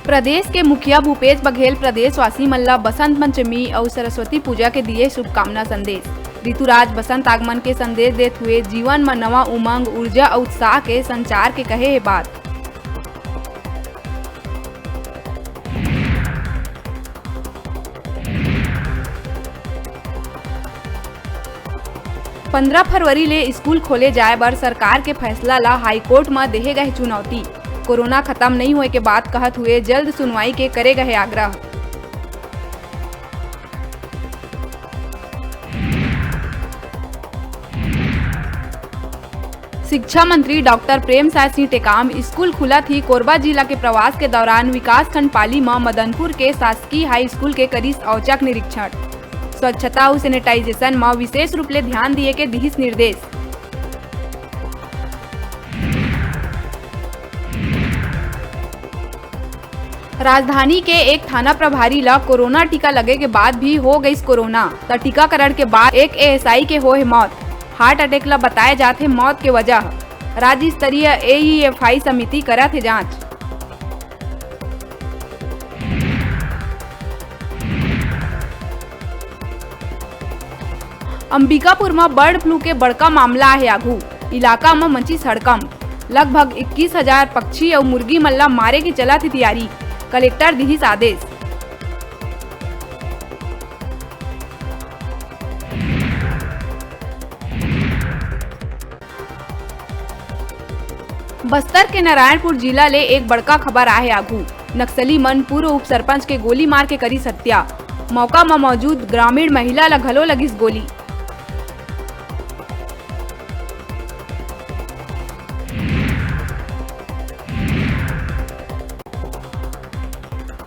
प्रदेश के मुखिया भूपेश बघेल प्रदेशवासी मन ला बसंत पंचमी और सरस्वती पूजा के दिए शुभकामना संदेश। ऋतुराज बसंत आगमन के संदेश देते हुए जीवन में नवा उमंग, ऊर्जा और उत्साह के संचार के कहे है बात। पंद्रह फरवरी ले स्कूल खोले जाए बर सरकार के फैसला ला हाईकोर्ट में देहे गए चुनौती। कोरोना खत्म नहीं होए के बाद कहत हुए जल्द सुनवाई के करे गए आग्रह। शिक्षा मंत्री डॉक्टर प्रेमसाय सिंह टेकाम स्कूल खुला थी कोरबा जिला के प्रवास के दौरान विकास खंड पाली में मदनपुर के शासकीय हाई स्कूल के करीस औचक निरीक्षण। स्वच्छता और सैनिटाइजेशन में विशेष रूप ले ध्यान दिए के दिहिस निर्देश। राजधानी के एक थाना प्रभारी ला कोरोना टीका लगे के बाद भी हो गई कोरोना। त टीकाकरण के बाद एक एएसआई के होए मौत। हार्ट अटैक ला बताए जाते मौत के वजह। राज्य स्तरीय AEFI समिति करत है जांच। अंबिकापुर में बर्ड फ्लू के बड़का मामला है आगू। इलाका में मची हड़कंप। लगभग 21,000 पक्षी और मुर्गी मल्ला मारे की चला थी तैयारी। कलेक्टर दिहिस आदेश। बस्तर के नारायणपुर जिला ले एक बड़का खबर आहे आगू। नक्सली मन पूर्व उप सरपंच के गोली मार के करी हत्या। मौका में मौजूद ग्रामीण महिला ला घलो लगिस गोली।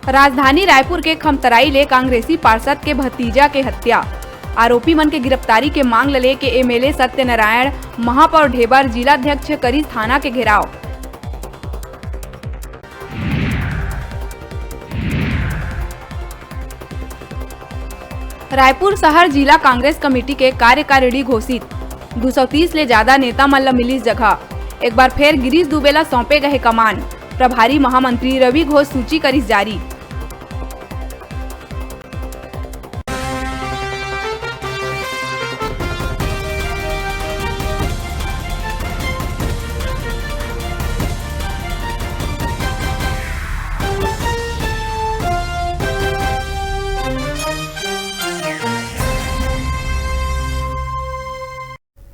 राजधानी रायपुर के खमतराई ले कांग्रेसी पार्षद के भतीजा के हत्या। आरोपी मन के गिरफ्तारी के मांग ले के MLA सत्यनारायण, महापौर ढेबर, जिलाध्यक्ष करी थाना के घेराव। रायपुर शहर जिला कांग्रेस कमेटी के कार्यकारिणी घोषित। 230 ले ज्यादा नेता मन ला मिली जगह। एक बार फिर गिरीश दुबे ला सौंपे गए कमान। प्रभारी महामंत्री रवि घोष सूची करिस जारी।